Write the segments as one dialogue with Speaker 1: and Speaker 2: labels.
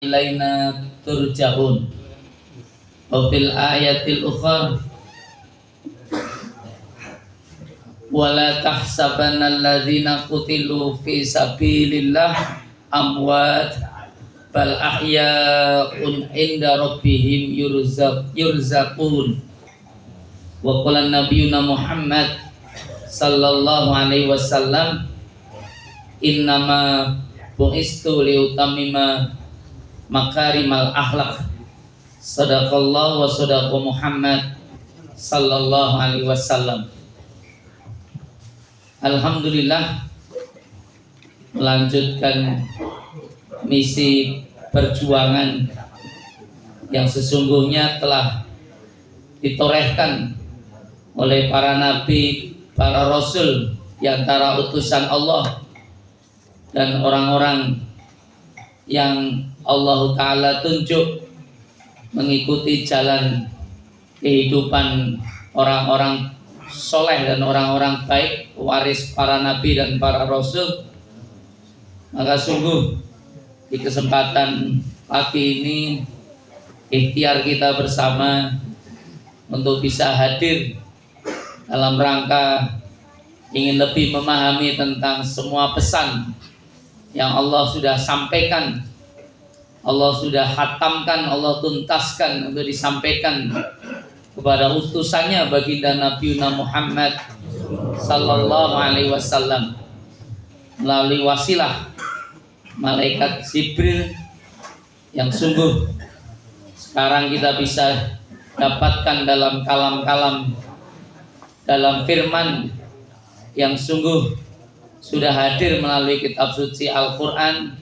Speaker 1: ilaina turja'un. Wa fil ayatil ukhra wala tahsabanna alladzina qutilu fi sabilillah amwat bal ahya'un inda rabbihim yurzaqun. Wa qala nabiyuna Muhammad sallallahu alaihi wasallam innama bu'istu liutamima makarimal akhlak. Sadaqallahu wa sadaqa Muhammad sallallahu alaihi wasallam. Alhamdulillah, melanjutkan misi perjuangan yang sesungguhnya telah ditorehkan oleh para nabi, para rasul di antara utusan Allah dan orang-orang yang Allah Ta'ala tunjuk mengikuti jalan kehidupan orang-orang soleh dan orang-orang baik, waris para nabi dan para rasul. Maka sungguh di kesempatan pagi ini ikhtiar kita bersama untuk bisa hadir dalam rangka ingin lebih memahami tentang semua pesan yang Allah sudah sampaikan, Allah sudah khatamkan, Allah tuntaskan untuk disampaikan kepada utusannya baginda Nabiuna Muhammad sallallahu alaihi wasallam melalui wasilah malaikat Jibril yang sungguh sekarang kita bisa dapatkan dalam kalam-kalam, dalam firman yang sungguh sudah hadir melalui kitab suci Al-Quran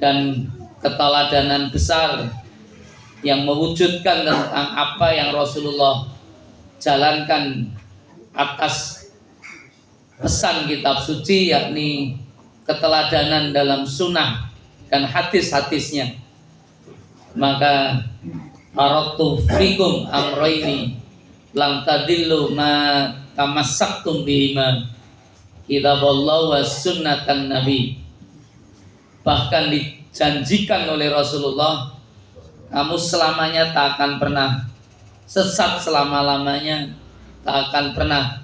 Speaker 1: dan keteladanan besar yang mewujudkan tentang apa yang Rasulullah jalankan atas pesan kitab suci, yakni keteladanan dalam sunnah dan hadis-hadisnya. Maka taraktu fikum amroini lam tadillu ma tamassaktum bihima kitaballah wa sunnatan nabi. Bahkan dijanjikan oleh Rasulullah, kamu selamanya tak akan pernah sesat, selama-lamanya tak akan pernah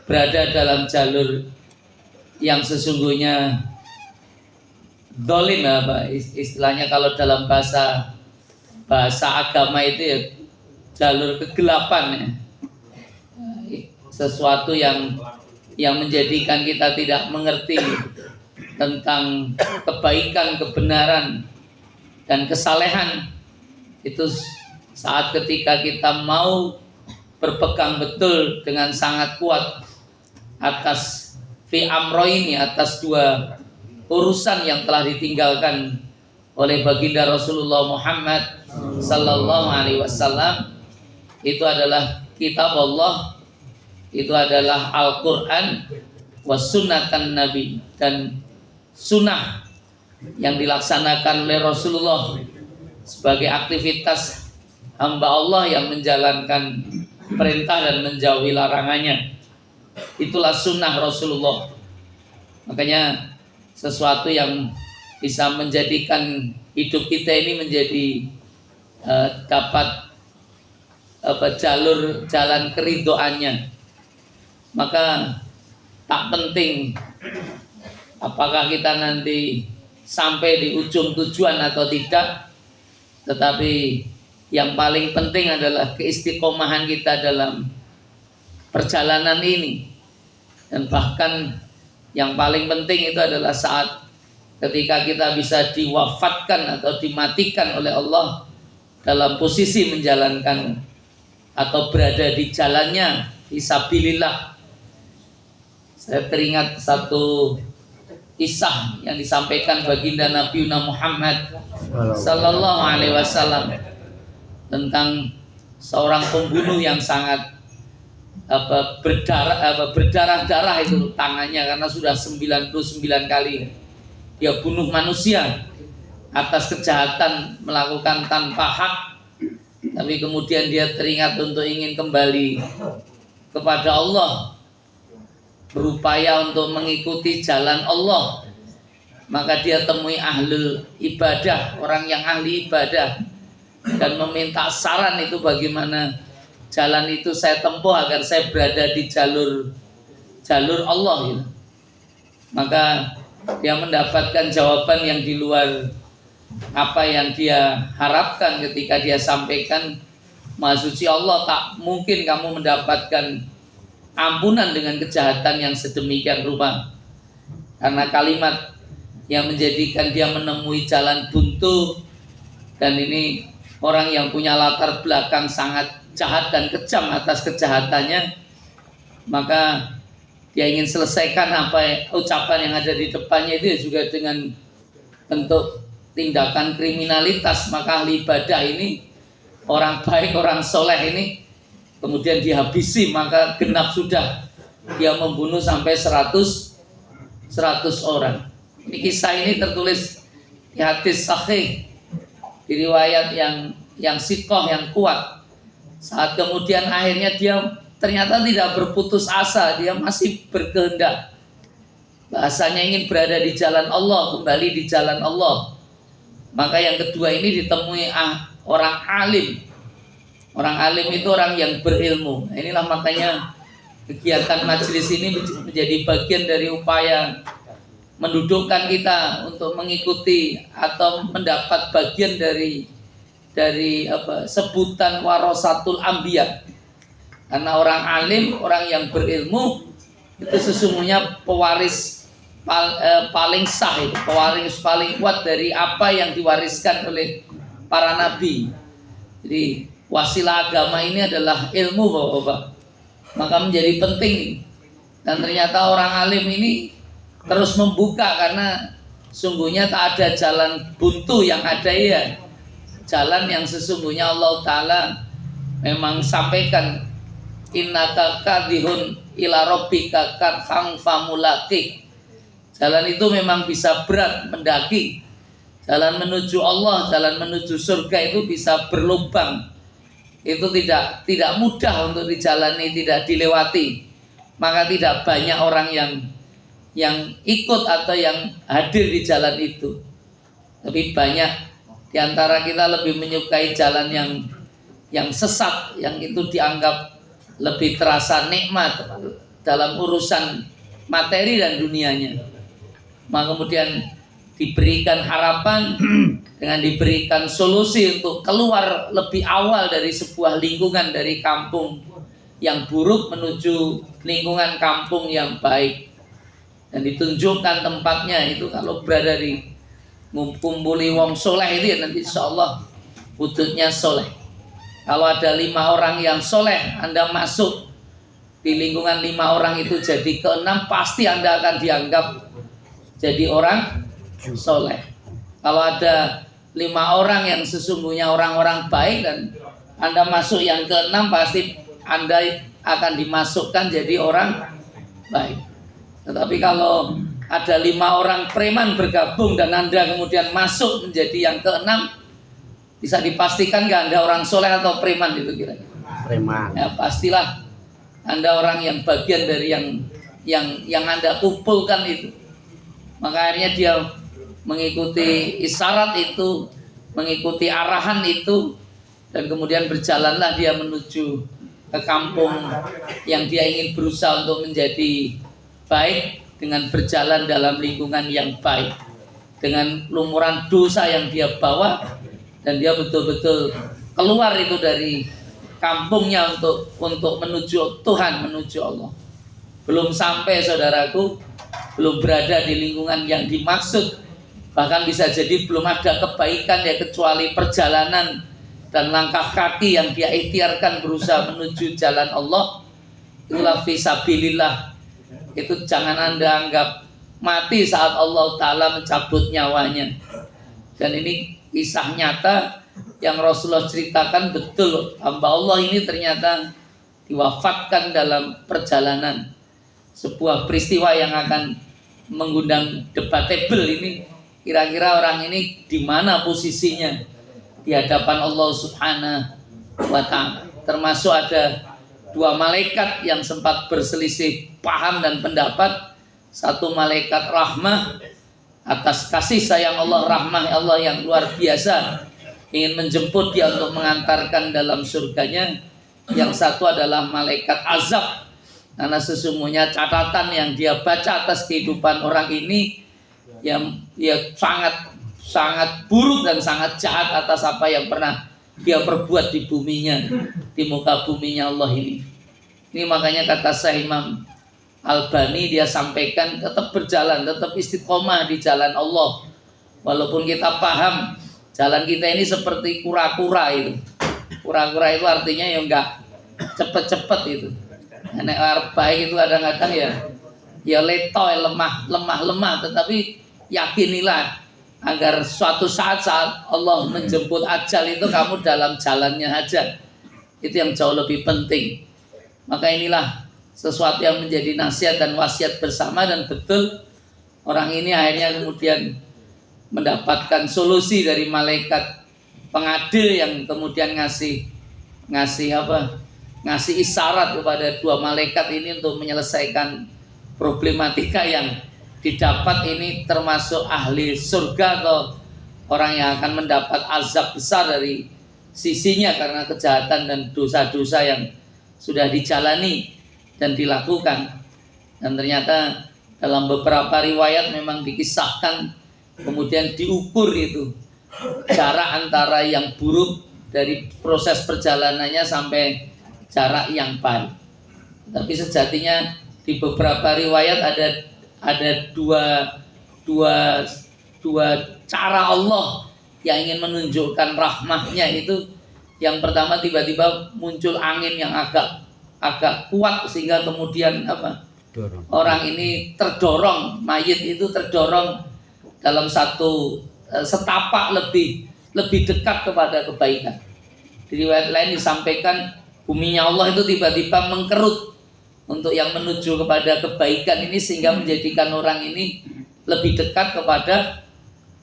Speaker 1: berada dalam jalur yang sesungguhnya dolim, apa istilahnya kalau dalam bahasa agama itu ya, jalur kegelapan ya. Sesuatu yang menjadikan kita tidak mengerti tentang kebaikan, kebenaran dan kesalehan. Itu saat ketika kita mau berpegang betul dengan sangat kuat atas fi amro ini, atas dua urusan yang telah ditinggalkan oleh baginda Rasulullah Muhammad sallallahu alaihi wasallam. Itu adalah kitab Allah, itu adalah Al-Quran was sunnatan nabi, dan sunnah yang dilaksanakan oleh Rasulullah sebagai aktivitas hamba Allah yang menjalankan perintah dan menjauhi larangannya. Itulah sunnah Rasulullah. Makanya sesuatu yang bisa menjadikan hidup kita ini menjadi dapat jalan keridoannya. Maka tak penting apakah kita nanti sampai di ujung tujuan atau tidak, tetapi yang paling penting adalah keistiqomahan kita dalam perjalanan ini. Dan bahkan yang paling penting itu adalah saat ketika kita bisa diwafatkan atau dimatikan oleh Allah dalam posisi menjalankan atau berada di jalannya fisabilillah. Saya teringat satu kisah yang disampaikan baginda Nabiuna Muhammad sallallahu alaihi wasallam tentang seorang pembunuh yang sangat berdarah-darah itu tangannya, karena sudah 99 kali dia bunuh manusia atas kejahatan melakukan tanpa hak. Tapi kemudian dia teringat untuk ingin kembali kepada Allah, berupaya untuk mengikuti jalan Allah, maka dia temui ahlul ibadah, orang yang ahli ibadah, dan meminta saran itu bagaimana jalan itu saya tempuh agar saya berada di jalur Allah gitu. Maka dia mendapatkan jawaban yang di luar apa yang dia harapkan ketika dia sampaikan, Maha Suci Allah, tak mungkin kamu mendapatkan ampunan dengan kejahatan yang sedemikian rupa. Karena kalimat yang menjadikan dia menemui jalan buntu, dan ini orang yang punya latar belakang sangat jahat dan kejam atas kejahatannya, maka dia ingin selesaikan ucapan yang ada di depannya itu juga dengan bentuk tindakan kriminalitas. Maka ahli ibadah ini, orang baik, orang soleh ini kemudian dihabisi, maka genap sudah dia membunuh sampai 100 orang. Ini kisah ini tertulis di hadis sahih, di riwayat yang sikoh, yang kuat. Saat kemudian akhirnya dia ternyata tidak berputus asa, dia masih berkehendak, bahasanya ingin berada di jalan Allah, kembali di jalan Allah. Maka yang kedua ini ditemui orang alim. Orang alim itu orang yang berilmu. Inilah makanya kegiatan majelis ini menjadi bagian dari upaya mendudukkan kita untuk mengikuti atau mendapat bagian dari sebutan warasatul anbiya. Karena orang alim, orang yang berilmu itu sesungguhnya pewaris paling sah, itu pewaris paling kuat dari apa yang diwariskan oleh para nabi. Jadi wasilah agama ini adalah ilmu, Bapak-bapak. Maka menjadi penting. Dan ternyata orang alim ini terus membuka, karena sungguhnya tak ada jalan buntu, yang ada ya jalan yang sesungguhnya Allah Ta'ala memang sampaikan, innaka kadhihun ila rabbika kadhan famulaqih. Jalan itu memang bisa berat mendaki. Jalan menuju Allah, jalan menuju surga itu bisa berlubang. Itu tidak mudah untuk dijalani, tidak dilewati. Maka tidak banyak orang yang ikut atau yang hadir di jalan itu. Tapi banyak di antara kita lebih menyukai jalan yang sesat, yang itu dianggap lebih terasa nikmat dalam urusan materi dan dunianya. Maka kemudian diberikan harapan dengan diberikan solusi untuk keluar lebih awal dari sebuah lingkungan, dari kampung yang buruk menuju lingkungan kampung yang baik, dan ditunjukkan tempatnya itu. Kalau berada di ngumpuli wong soleh itu ya nanti insya Allah wujudnya soleh. Kalau ada 5 orang yang soleh, Anda masuk di lingkungan 5 orang itu jadi ke-6, pasti Anda akan dianggap jadi orang soleh. Kalau ada 5 orang yang sesungguhnya orang-orang baik dan Anda masuk yang ke-6, pasti Anda akan dimasukkan jadi orang baik. Tetapi kalau ada 5 orang preman bergabung dan Anda kemudian masuk menjadi yang ke-6, bisa dipastikan nggak Anda orang soleh atau preman itu kira-kira? Preman. Ya pastilah Anda orang yang bagian dari yang Anda kumpulkan itu. Maka akhirnya dia mengikuti isyarat itu, mengikuti arahan itu, dan kemudian berjalanlah dia menuju ke kampung yang dia ingin berusaha untuk menjadi baik dengan berjalan dalam lingkungan yang baik, dengan lumuran dosa yang dia bawa, dan dia betul-betul keluar itu dari kampungnya untuk menuju Tuhan, menuju Allah. Belum sampai, saudaraku, belum berada di lingkungan yang dimaksud, bahkan bisa jadi belum ada kebaikan ya, kecuali perjalanan dan langkah kaki yang dia ikhtiarkan berusaha menuju jalan Allah. Itulah fisabilillah. Itu jangan Anda anggap mati saat Allah Ta'ala mencabut nyawanya. Dan ini kisah nyata yang Rasulullah ceritakan, betul hamba Allah ini ternyata diwafatkan dalam perjalanan. Sebuah peristiwa yang akan mengundang debatable ini, kira-kira orang ini di mana posisinya di hadapan Allah Subhanahu wa Ta'ala. Termasuk ada 2 malaikat yang sempat berselisih paham dan pendapat. Satu malaikat rahmah atas kasih sayang Allah, rahmah Allah yang luar biasa, ingin menjemput dia untuk mengantarkan dalam surganya. Yang satu adalah malaikat azab, karena sesungguhnya catatan yang dia baca atas kehidupan orang ini yang sangat sangat buruk dan sangat jahat atas apa yang pernah dia perbuat di buminya, di muka buminya Allah ini. Ini makanya kata Syekh Imam Albani, dia sampaikan tetap berjalan, tetap istiqomah di jalan Allah. Walaupun kita paham jalan kita ini seperti kura-kura itu. Kura-kura itu artinya ya enggak cepet-cepet itu. Nek arep baik itu kadang-kadang ya letoy, lemah, tetapi yakinilah agar suatu saat Allah menjemput ajal itu kamu dalam jalannya aja. Itu yang jauh lebih penting. Maka inilah sesuatu yang menjadi nasihat dan wasiat bersama, dan betul orang ini akhirnya kemudian mendapatkan solusi dari malaikat pengadil yang kemudian ngasih isyarat kepada dua malaikat ini untuk menyelesaikan problematika yang didapat ini, termasuk ahli surga atau orang yang akan mendapat azab besar dari sisinya karena kejahatan dan dosa-dosa yang sudah dijalani dan dilakukan. Dan ternyata dalam beberapa riwayat memang dikisahkan kemudian diukur itu jarak antara yang buruk dari proses perjalanannya sampai jarak yang baik. Tapi sejatinya di beberapa riwayat ada dua cara Allah yang ingin menunjukkan rahmahnya itu. Yang pertama, tiba-tiba muncul angin yang agak kuat sehingga kemudian orang ini terdorong, mayit itu terdorong dalam satu setapak lebih dekat kepada kebaikan. Di riwayat lain disampaikan buminya Allah itu tiba-tiba mengkerut untuk yang menuju kepada kebaikan ini, sehingga menjadikan orang ini lebih dekat kepada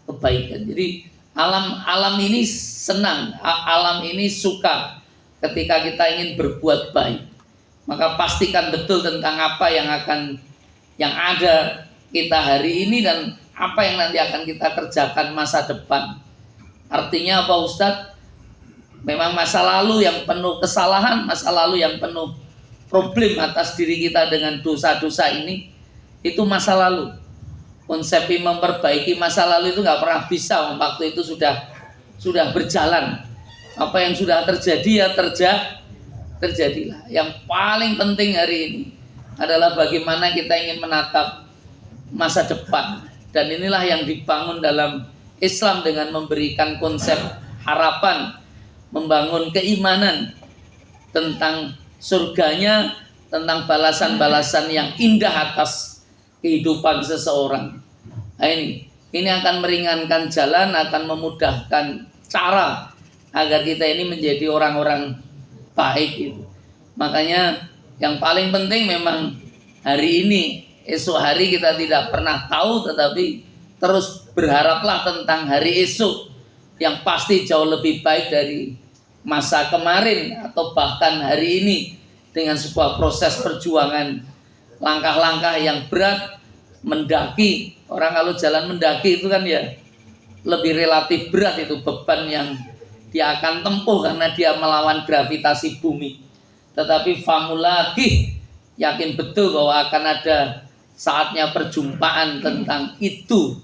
Speaker 1: kebaikan. Jadi alam ini senang, alam ini suka ketika kita ingin berbuat baik. Maka pastikan betul tentang apa yang ada kita hari ini dan apa yang nanti akan kita kerjakan masa depan. Artinya apa Ustadz? Memang masa lalu yang penuh kesalahan, masa lalu yang penuh problem atas diri kita dengan dosa-dosa ini, itu masa lalu. Konsep memperbaiki masa lalu itu nggak pernah bisa, waktu itu sudah berjalan. Apa yang sudah terjadi ya terjadilah. Yang paling penting hari ini adalah bagaimana kita ingin menatap masa depan. Dan inilah yang dibangun dalam Islam dengan memberikan konsep harapan, membangun keimanan tentang surganya, tentang balasan-balasan yang indah atas kehidupan seseorang. Nah, ini akan meringankan jalan, akan memudahkan cara agar kita ini menjadi orang-orang baik itu. Makanya yang paling penting memang hari ini, esok hari kita tidak pernah tahu, tetapi terus berharaplah tentang hari esok yang pasti jauh lebih baik dari masa kemarin atau bahkan hari ini, dengan sebuah proses perjuangan, langkah-langkah yang berat, mendaki. Orang kalau jalan mendaki itu kan ya lebih relatif berat, itu beban yang dia akan tempuh karena dia melawan gravitasi bumi. Tetapi famulaki, yakin betul bahwa akan ada saatnya perjumpaan tentang itu.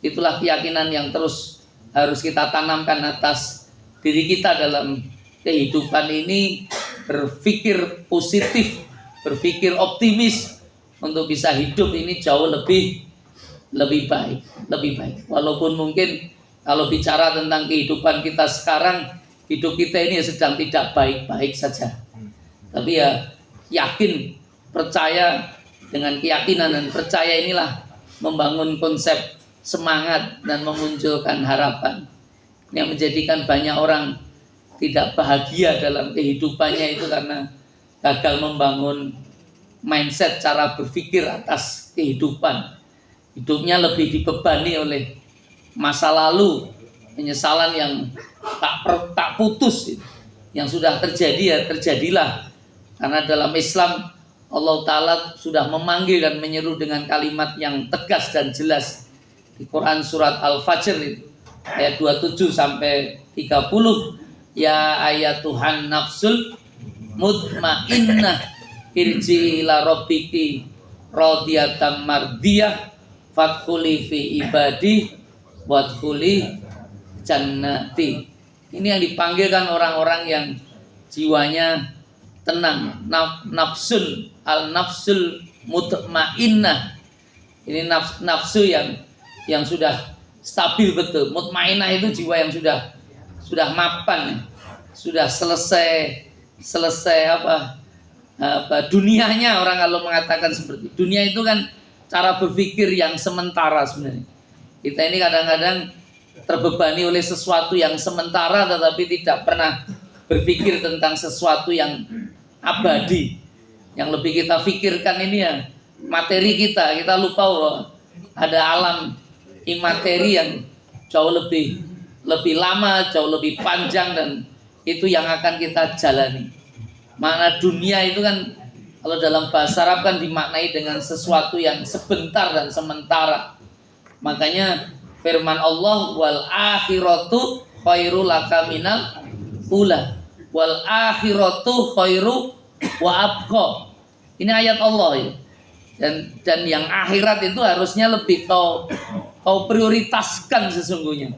Speaker 1: Itulah keyakinan yang terus harus kita tanamkan atas diri kita dalam kehidupan ini. Berpikir positif, berpikir optimis untuk bisa hidup ini jauh lebih baik. Walaupun mungkin kalau bicara tentang kehidupan kita sekarang, hidup kita ini sedang tidak baik-baik saja. Tapi ya yakin, percaya, dengan keyakinan dan percaya inilah membangun konsep semangat dan memunculkan harapan yang menjadikan banyak orang tidak bahagia dalam kehidupannya itu karena gagal membangun mindset cara berpikir atas kehidupan. Hidupnya lebih dibebani oleh masa lalu, penyesalan yang tak putus. Yang sudah terjadi ya terjadilah. Karena dalam Islam Allah Ta'ala sudah memanggil dan menyeru dengan kalimat yang tegas dan jelas. di Quran surat Al-Fajr itu ayat 27 sampai 30, ya ayat Tuhan nafsul mutmainnah irji ila rabbiki radiyatan mardiyah fadkhuli fi ibadi wadkhuli jannati. Ini yang dipanggilkan orang-orang yang jiwanya tenang, nafsul al-nafsul mutmainnah. Ini nafsu yang sudah stabil betul. Mutmainnah itu jiwa yang sudah mapan, sudah selesai apa dunianya. Orang kalau mengatakan seperti dunia itu kan cara berpikir yang sementara sebenarnya. Kita ini kadang-kadang terbebani oleh sesuatu yang sementara tetapi tidak pernah berpikir tentang sesuatu yang abadi. Yang lebih kita pikirkan ini ya materi kita lupa bahwa ada alam imateri yang jauh lebih lama, jauh lebih panjang, dan itu yang akan kita jalani. Makna dunia itu kan kalau dalam bahasa Arab kan dimaknai dengan sesuatu yang sebentar dan sementara. Makanya firman Allah, wal akhiratu khairu laka minal ula, wal akhiratu khairu wa abqa. Ini ayat Allah ya. Dan yang akhirat itu harusnya lebih kau prioritaskan sesungguhnya,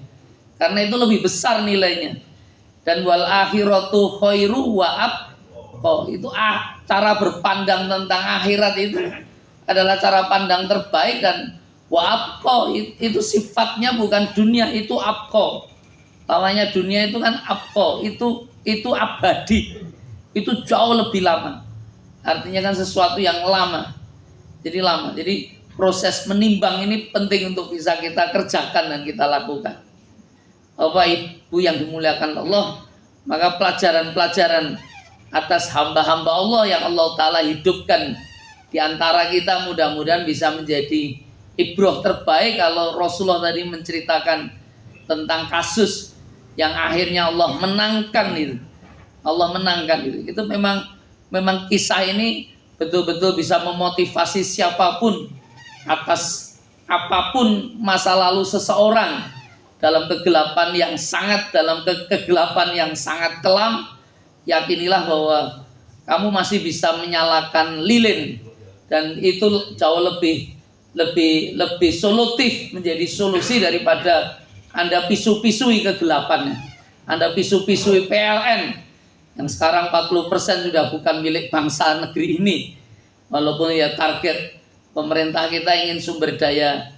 Speaker 1: karena itu lebih besar nilainya. Dan wal akhiratu khairu wa abqa, itu cara berpandang tentang akhirat itu adalah cara pandang terbaik. Dan wa abqa itu sifatnya bukan dunia, itu abqa. Namanya dunia itu kan abqa, itu abadi, itu jauh lebih lama. Artinya kan sesuatu yang lama. Jadi proses menimbang ini penting untuk bisa kita kerjakan dan kita lakukan. Bapak Ibu yang dimuliakan Allah, maka pelajaran-pelajaran atas hamba-hamba Allah yang Allah Ta'ala hidupkan di antara kita mudah-mudahan bisa menjadi ibrah terbaik. Kalau Rasulullah tadi menceritakan tentang kasus yang akhirnya Allah menangkan itu. Itu memang kisah ini betul-betul bisa memotivasi siapapun atas apapun masa lalu seseorang dalam kegelapan yang sangat kelam. Yakinilah bahwa kamu masih bisa menyalakan lilin, dan itu jauh lebih solutif, menjadi solusi daripada Anda pisu-pisui kegelapannya. Anda pisu-pisui PLN yang sekarang 40% sudah bukan milik bangsa negeri ini. Walaupun ya target pemerintah kita ingin sumber daya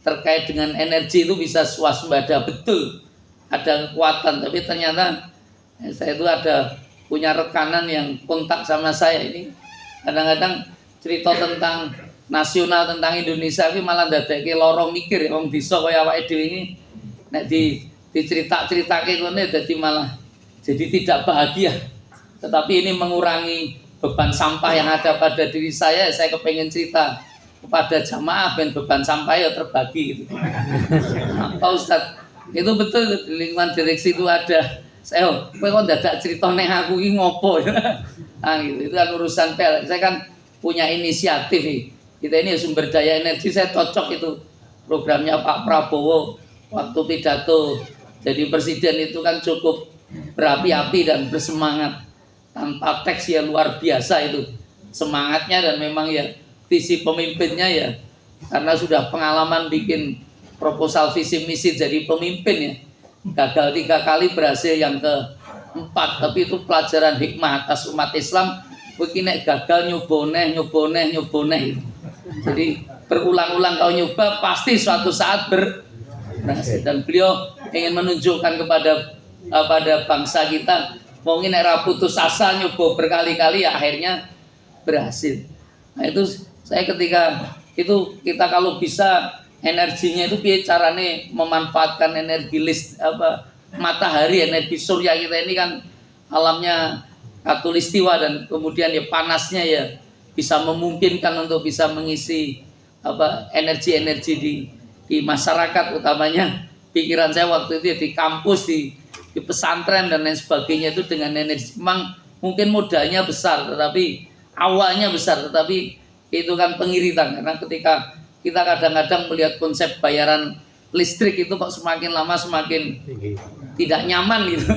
Speaker 1: terkait dengan energi itu bisa swasembada, betul ada kekuatan. Tapi ternyata saya itu ada punya rekanan yang kontak sama saya ini, kadang-kadang cerita tentang nasional, tentang Indonesia, tapi malah dadeke lorong mikir wong desa kaya awake dhewe iki nek dicerita-ceritake ngene dadi malah jadi tidak bahagia. Tetapi ini mengurangi beban sampah yang ada pada diri saya kepengen cerita kepada jamaah ben beban sampah ya terbagi gitu. Pak Ustadz, itu betul di lingkungan direksi itu ada. Saya kowe kok dadak cerita nek aku iki ngopo. Nah gitu. Itu kan urusan PL. Saya kan punya inisiatif nih. Kita ini sumber daya energi, saya cocok itu programnya Pak Prabowo waktu pidato jadi presiden itu kan cukup berapi-api dan bersemangat. Tanpa teks ya luar biasa itu semangatnya, dan memang ya visi pemimpinnya ya karena sudah pengalaman bikin proposal visi misi jadi pemimpin ya, gagal 3 kali, berhasil yang ke-4. Tapi itu pelajaran hikmah atas umat Islam. Begini gagal nyoboneh jadi berulang-ulang kau nyoba pasti suatu saat berhasil. Dan beliau ingin menunjukkan kepada bangsa kita, mungkin era putus asa nyoba berkali-kali ya akhirnya berhasil. Nah itu saya ketika itu kita kalau bisa energinya itu carane memanfaatkan energi matahari, energi surya kita ini kan alamnya katulistiwa, dan kemudian ya panasnya ya bisa memungkinkan untuk bisa mengisi energi-energi di masyarakat, utamanya pikiran saya waktu itu ya di kampus, di pesantren dan lain sebagainya, itu dengan energi memang mungkin modalnya besar tetapi awalnya besar, tetapi itu kan pengiritan, karena ketika kita kadang-kadang melihat konsep bayaran listrik itu kok semakin lama semakin tidak nyaman gitu.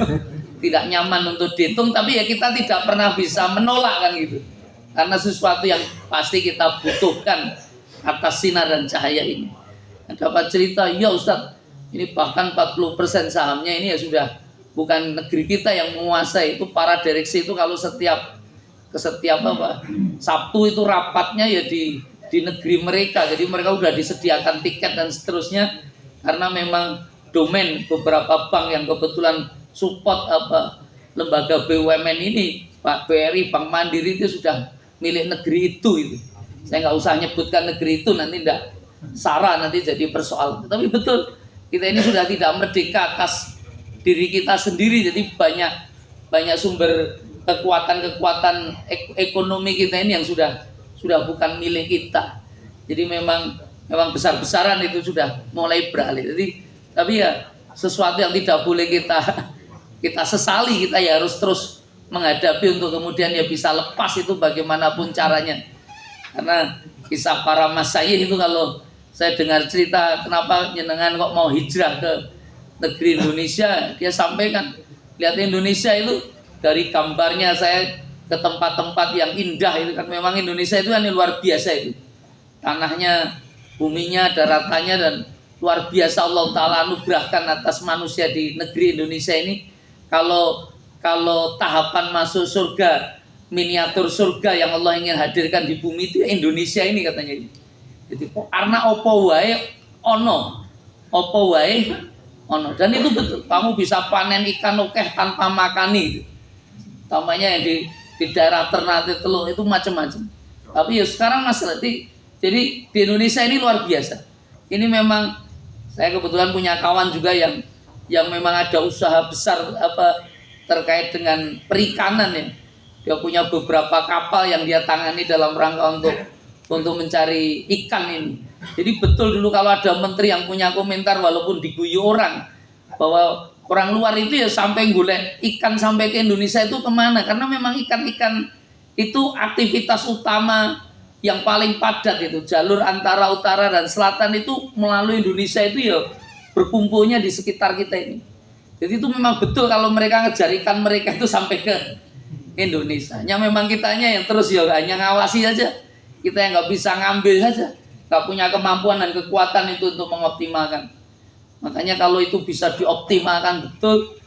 Speaker 1: Tidak nyaman untuk dihitung, tapi ya kita tidak pernah bisa menolak kan gitu. Karena sesuatu yang pasti kita butuhkan atas sinar dan cahaya ini. Dapat cerita, ya Ustadz, ini bahkan 40% sahamnya ini ya sudah bukan negeri kita yang menguasai, itu para direksi itu kalau setiap apa Sabtu itu rapatnya ya di negeri mereka, jadi mereka udah disediakan tiket dan seterusnya, karena memang domain beberapa bank yang kebetulan support apa lembaga BUMN ini, Pak BRI, Bank Mandiri itu sudah milik negeri itu. Saya nggak usah nyebutkan negeri itu, nanti tidak sara, nanti jadi persoalan. Tapi betul, kita ini sudah tidak merdeka atas diri kita sendiri, jadi banyak sumber kekuatan ekonomi kita ini yang sudah bukan milik kita. Jadi memang besar-besaran itu sudah mulai beralih. Jadi tapi ya sesuatu yang tidak boleh kita sesali, kita ya harus terus menghadapi untuk kemudian ya bisa lepas itu bagaimanapun caranya. Karena kisah para masyayikh itu kalau saya dengar cerita kenapa jenengan kok mau hijrah ke negeri Indonesia, dia sampaikan lihat Indonesia itu dari gambarnya, saya ke tempat-tempat yang indah itu kan, memang Indonesia itu kan luar biasa itu, tanahnya, buminya, daratannya, dan luar biasa Allah Ta'ala anugerahkan atas manusia di negeri Indonesia ini. Kalau tahapan masuk surga, miniatur surga yang Allah ingin hadirkan di bumi itu Indonesia ini katanya. Jadi karena opo wae ono, dan itu betul. Kamu bisa panen ikan okeh tanpa makani itu. Tamanya yang di daerah Ternate Teluk itu macam-macam. Tapi ya sekarang masalah jadi di Indonesia ini luar biasa. Ini memang saya kebetulan punya kawan juga yang memang ada usaha besar apa terkait dengan perikanan ya. Dia punya beberapa kapal yang dia tangani dalam rangka untuk mencari ikan ini. Jadi betul dulu kalau ada menteri yang punya komentar walaupun diguyu orang bahwa orang luar itu ya sampai golek ikan sampai ke Indonesia itu kemana? Karena memang ikan-ikan itu aktivitas utama yang paling padat itu, jalur antara utara dan selatan itu melalui Indonesia itu ya berkumpulnya di sekitar kita ini. Jadi itu memang betul kalau mereka ngejar ikan mereka itu sampai ke Indonesia. Hanya memang kitanya yang terus ya hanya ngawasi saja. Kita yang nggak bisa ngambil saja, nggak punya kemampuan dan kekuatan itu untuk mengoptimalkan. Makanya kalau itu bisa dioptimalkan betul,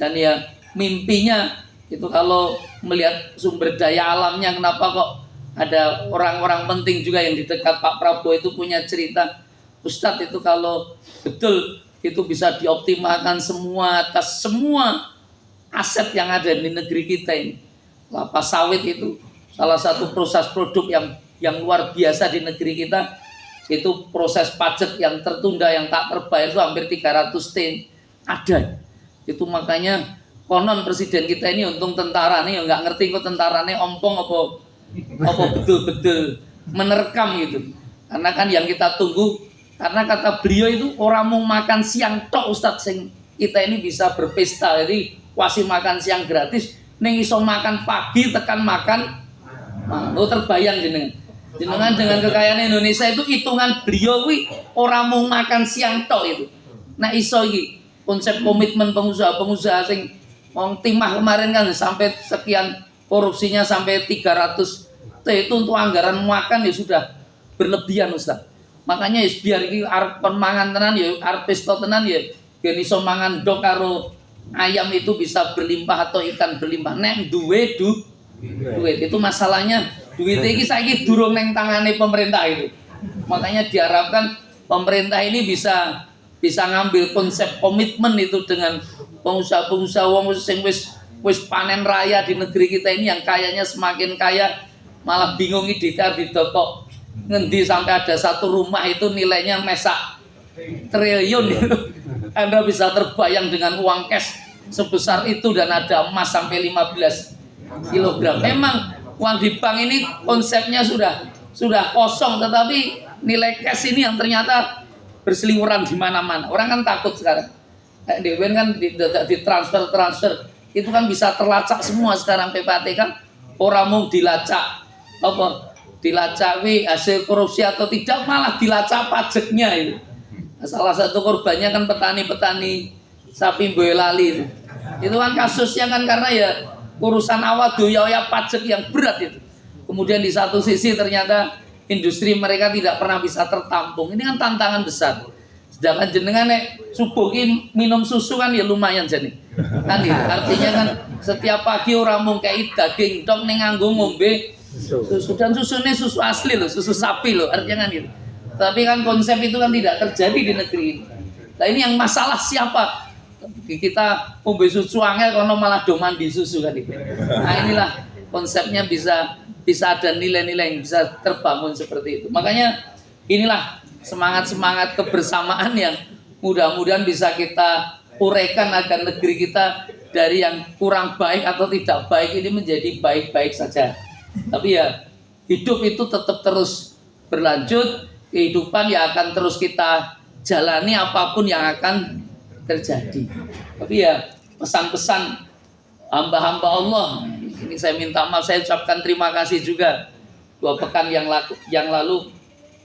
Speaker 1: dan ya mimpinya itu kalau melihat sumber daya alamnya, kenapa kok ada orang-orang penting juga yang di dekat Pak Prabowo itu punya cerita, Ustadz itu kalau betul itu bisa dioptimalkan semua atas semua aset yang ada di negeri kita ini. Kelapa sawit itu salah satu proses produk yang luar biasa di negeri kita. Itu proses pajak yang tertunda yang tak terbayar itu hampir 300 T ada. Itu makanya konon presiden kita ini untung tentara nih, nggak ngerti kok tentaranya ompong apa betul-betul menerkam gitu. Karena kan yang kita tunggu, karena kata beliau itu orang mau makan siang tok Ustadz, sing kita ini bisa berpesta. Jadi wasi makan siang gratis, neng iso makan pagi tekan makan. Lo terbayang jenengan dengan kekayaan Indonesia itu hitungan beliau wi orang mau makan siang tok itu. Nah iso iki konsep komitmen pengusaha sing wong timah kemarin kan sampai sekian, korupsinya sampai 300 T itu untuk anggaran makan ya sudah berlebihan Ustaz. Makanya ya biar iki arep mangan tenan ya arep pesta tenan ya ben iso mangan dok karo ayam itu bisa berlimpah atau ikan berlimpah. Nek duit itu masalahnya, duit iki saiki durung neng tangane pemerintah itu. Makanya diharapkan pemerintah ini bisa ngambil konsep komitmen itu dengan pengusaha-pengusaha wong sing wis panen raya di negeri kita ini yang kayaknya semakin kaya, malah bingung di didokok ngendi sampai ada satu rumah itu nilainya mesak triliun itu. Anda bisa terbayang dengan uang cash sebesar itu dan ada emas sampai 15 kg. Memang uang di bank ini konsepnya sudah kosong, tetapi nilai cash ini yang ternyata berseliweran di mana-mana. Orang kan takut sekarang. Dewen kan di transfer itu kan bisa terlacak semua sekarang. PPAT kan orang mau dilacak apa dilacawi hasil korupsi atau tidak, malah dilacak pajaknya itu. Salah satu korbannya kan petani sapi Boyolali itu. Itu kan kasusnya kan karena ya urusan awal doya pajak yang berat itu. Kemudian di satu sisi ternyata industri mereka tidak pernah bisa tertampung. Ini kan tantangan besar. Sedangkan jenengan subuh minum susu kan ya lumayan jadi. Kan itu artinya kan setiap pagi orang mau kayak daging dong ning nganggo ngombe susu, dan susunya susu asli loh, susu sapi loh, artinya kan gitu. Tapi kan konsep itu kan tidak terjadi di negeri ini. Nah ini yang masalah siapa? Kita ngombe susu angel kono malah do mandi susu kan itu. Nah inilah konsepnya bisa ada nilai-nilai yang bisa terbangun seperti itu. Makanya inilah semangat kebersamaan yang mudah-mudahan bisa kita uraikan agar negeri kita dari yang kurang baik atau tidak baik ini menjadi baik-baik saja. Tapi ya hidup itu tetap terus berlanjut, kehidupan ya akan terus kita jalani apapun yang akan terjadi. Tapi ya pesan-pesan hamba-hamba Allah ini saya minta maaf, saya ucapkan terima kasih juga. 2 pekan yang lalu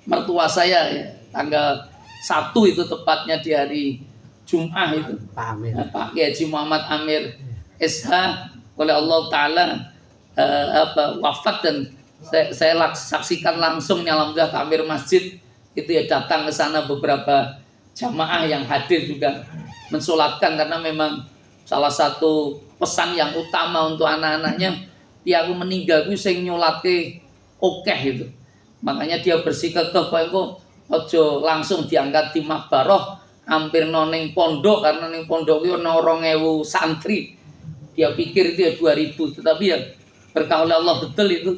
Speaker 1: mertua saya ya, tanggal 1 itu tepatnya di hari Jum'ah itu Pak Haji Muhammad Amir SH oleh Allah Ta'ala wafat, dan saya saksikan langsung alhamdulillah takmir masjid itu ya, datang ke sana beberapa jamaah yang hadir juga mensolatkan, karena memang salah satu pesan yang utama untuk anak-anaknya, ya aku meninggal aku sing nyolatke okeh itu. Makanya dia bersikeras kok ojo langsung diangkat di makbaroh hampir noneng pondok, karena ning pondok itu ono 2000 santri. Dia pikir itu ya 2000, tetapi ya berkah oleh Allah betul itu.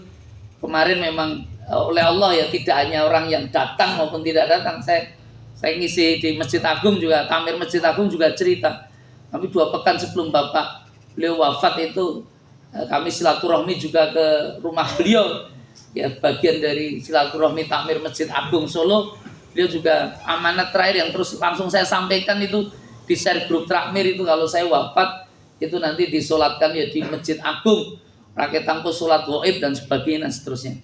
Speaker 1: Kemarin memang oleh Allah ya tidak hanya orang yang datang maupun tidak datang. Saya ngisi di Masjid Agung juga, takmir Masjid Agung juga cerita. Tapi 2 pekan sebelum Bapak beliau wafat itu kami silaturahmi juga ke rumah beliau. Ya bagian dari silaturahmi takmir Masjid Agung Solo. Beliau juga amanat terakhir yang terus langsung saya sampaikan itu di share grup takmir itu, kalau saya wafat itu nanti disolatkan ya di Masjid Agung, rakyat tangko sholat gaib dan sebagainya dan seterusnya.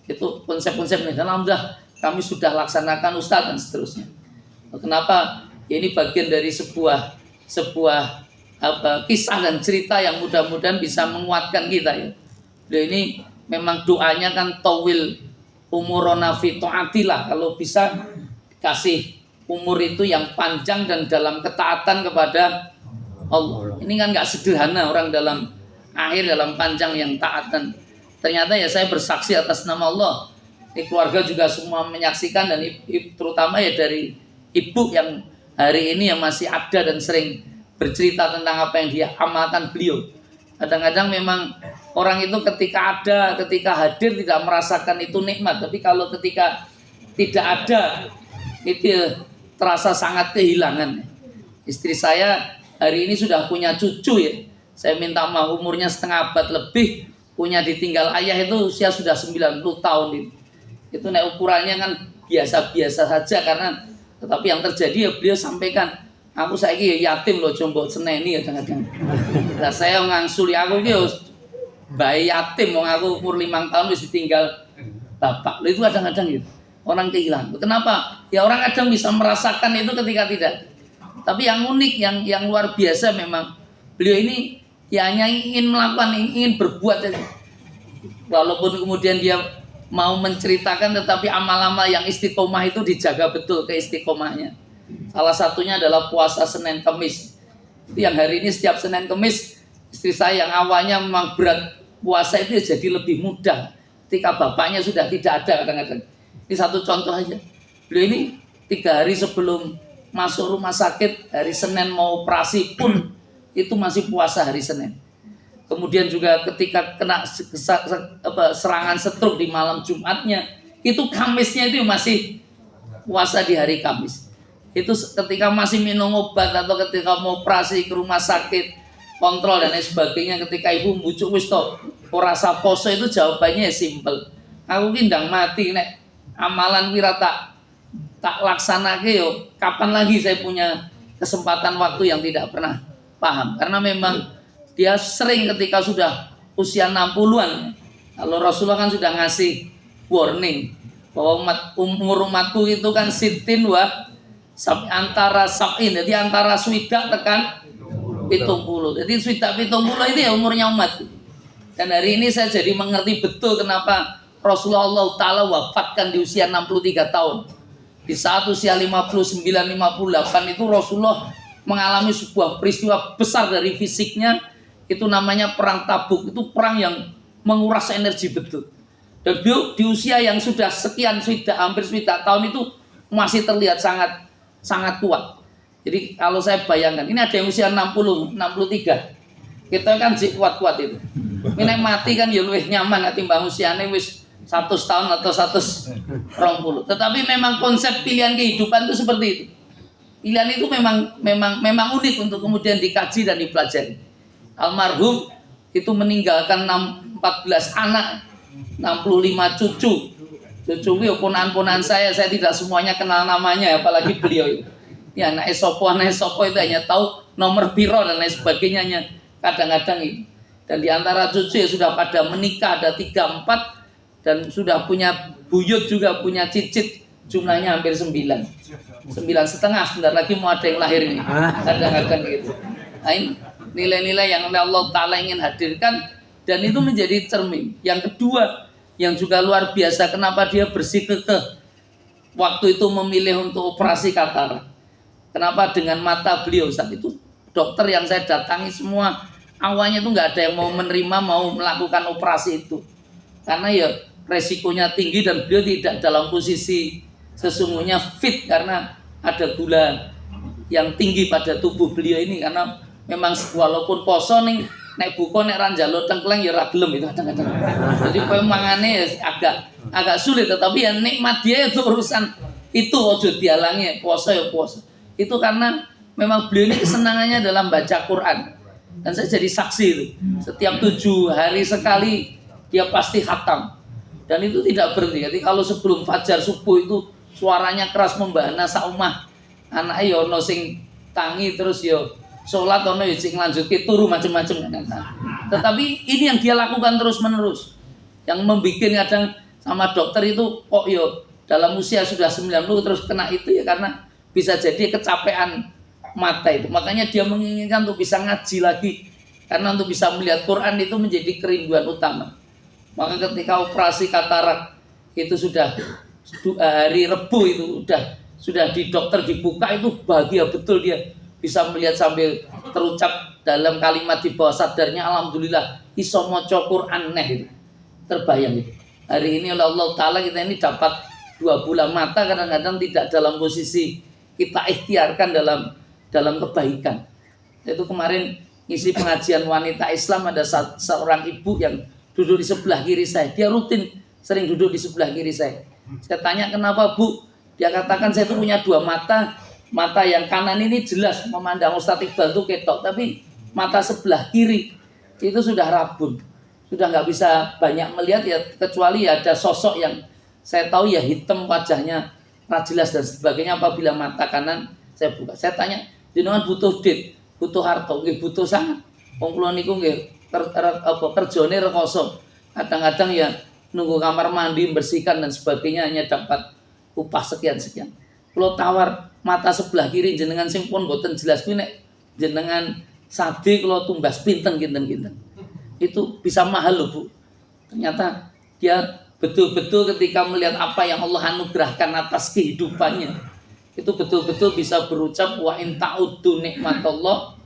Speaker 1: Itu konsep-konsepnya. Dan alhamdulillah kami sudah laksanakan Ustadz dan seterusnya. Kenapa? Ya, ini bagian dari sebuah kisah dan cerita yang mudah-mudahan bisa menguatkan kita ya. Dan ini memang doanya kan tawil umurona fi ta'atillah, kalau bisa kasih umur itu yang panjang dan dalam ketaatan kepada Allah. Ini kan nggak sederhana orang dalam panjang yang taat, dan ternyata ya saya bersaksi atas nama Allah. Ini keluarga juga semua menyaksikan, dan terutama ya dari ibu yang hari ini yang masih ada dan sering bercerita tentang apa yang dia amalkan beliau. Kadang-kadang memang orang itu ketika hadir tidak merasakan itu nikmat, tapi kalau ketika tidak ada itu terasa sangat kehilangan. Istri saya hari ini sudah punya cucu ya. Saya minta maaf, umurnya setengah abad lebih, punya ditinggal ayah itu usia sudah 90 tahun itu. Itu naik ukurannya kan biasa-biasa saja, karena tetapi yang terjadi ya beliau sampaikan, aku saiki yatim loh, jombok seneni kadang-kadang. Nah saya ngangsuli aku ki bayi yatim, wong aku umur 5 tahun wis ditinggal bapak. Loh, itu kadang-kadang gitu. Orang kehilangan. Kenapa? Ya orang kadang bisa merasakan itu ketika tidak. Tapi yang unik, yang luar biasa memang beliau ini ya hanya ingin melakukan, ingin berbuat saja. Walaupun kemudian dia mau menceritakan, tetapi amal-amal yang istiqomah itu dijaga betul keistiqomahnya. Salah satunya adalah puasa Senin Kemis. Itu yang hari ini setiap Senin Kemis, istri saya yang awalnya memang berat puasa itu jadi lebih mudah ketika bapaknya sudah tidak ada kadang-kadang. Ini satu contoh aja. Beliau ini 3 hari sebelum masuk rumah sakit, hari Senin mau operasi pun itu masih puasa hari Senin. Kemudian juga ketika kena serangan stroke di malam Jumatnya, itu Kamisnya itu masih puasa di hari Kamis. Itu ketika masih minum obat atau ketika mau operasi ke rumah sakit, kontrol dan lain sebagainya, ketika ibu mbujuk wis to ora rasa poso, itu jawabannya simpel. Aku ki ndang mati nek amalan wira tak laksanake yo, kapan lagi saya punya kesempatan waktu yang tidak pernah paham. Karena memang dia sering ketika sudah usia 60-an, kalau Rasulullah kan sudah ngasih warning bahwa umur umatku itu kan sitin antara sab'in, jadi antara swidak tekan 70. Jadi swidak 70 itu ya umurnya umat. Dan hari ini saya jadi mengerti betul kenapa Rasulullah Ta'ala wafatkan di usia 63 tahun. Di saat usia 59-58 itu Rasulullah mengalami sebuah peristiwa besar dari fisiknya. Itu namanya perang Tabuk. Itu perang yang menguras energi betul. Dan di usia yang sudah sekian hampir swidak tahun itu masih terlihat sangat kuat. Jadi kalau saya bayangkan, ini ada yang usia 60, 63. Kita kan kuat-kuat itu. Ini mati kan ya lebih nyaman ketimbang usianya wis 100 tahun atau 120. Tetapi memang konsep pilihan kehidupan itu seperti itu. Pilihan itu memang unik untuk kemudian dikaji dan dipelajari. Almarhum itu meninggalkan 14 anak, 65 cucu. Cucu itu ponan-ponan saya tidak semuanya kenal namanya, apalagi beliau itu. Ya anak sopo itu hanya tahu nomor piro dan lain sebagainya kadang-kadang itu. Dan di antara cucu ya sudah pada menikah, ada 3-4 dan sudah punya buyut juga, punya cicit, jumlahnya hampir 9,5 sebentar lagi mau ada yang lahir ini kadang-kadang gitu. Nah, ini nilai-nilai yang Allah Ta'ala ingin hadirkan dan itu menjadi cermin. Yang kedua yang juga luar biasa, kenapa dia bersikukuh waktu itu memilih untuk operasi katarak. Kenapa dengan mata beliau saat itu dokter yang saya datangi semua awalnya itu nggak ada yang mau menerima, mau melakukan operasi itu karena ya resikonya tinggi dan beliau tidak dalam posisi sesungguhnya fit karena ada gula yang tinggi pada tubuh beliau ini. Karena memang walaupun poso nih nek buka nek ranjalo tengkleng ya ora gelem itu kadang-kadang. Jadi pemangane agak sulit, tetapi ya nikmat dia itu urusan itu ojo dialangi, poso ya poso. Itu karena memang beliau ini kesenangannya dalam baca Quran. Dan saya jadi saksi itu. Setiap 7 hari sekali dia pasti khatam. Dan itu tidak berhenti. Jadi kalau sebelum fajar subuh itu suaranya keras membahana saumah. Anake yo ono sing tangi terus yo salat ono yo sing lanjutke turu macam-macam. Tetapi ini yang dia lakukan terus-menerus. Yang membuat kadang sama dokter itu kok yo dalam usia sudah 90 terus kena itu ya karena bisa jadi kecapean mata itu. Makanya dia menginginkan untuk bisa ngaji lagi. Karena untuk bisa melihat Quran itu menjadi kerinduan utama. Maka ketika operasi katarak itu sudah hari Rebu itu sudah di dokter dibuka itu bahagia betul dia bisa melihat sambil terucap dalam kalimat di bawah sadarnya alhamdulillah iso maca Quran itu. Terbayang itu. Hari ini oleh Allah Ta'ala kita ini dapat 2 bulan mata kadang-kadang tidak dalam posisi kita ikhtiarkan dalam kebaikan. Itu kemarin ngisi pengajian wanita Islam ada seorang ibu yang duduk di sebelah kiri saya. Dia rutin sering duduk di sebelah kiri saya. Saya tanya kenapa Bu? Dia katakan saya itu punya 2 mata. Mata yang kanan ini jelas memandang Ustadz Iqbal itu ketok, tapi mata sebelah kiri itu sudah rabun. Sudah nggak bisa banyak melihat ya kecuali ada sosok yang saya tahu ya hitam wajahnya jelas dan sebagainya. Apabila mata kanan saya buka, saya tanya jenengan butuh duit, butuh harta, nggih butuh sangat. Wong kula niku nggih kerjane rekoso. Kadang-kadang ya nunggu kamar mandi, bersihkan dan sebagainya hanya dapat upah sekian-sekian. Kula tawar mata sebelah kiri jenengan sing pun boten jelas kuwi nek jenengan sade kula tumbas pinten kinten-kinten. Itu bisa mahal loh Bu. Ternyata dia betul-betul ketika melihat apa yang Allah anugerahkan atas kehidupannya itu betul-betul bisa berucap wa in ta'uddu nikmatallah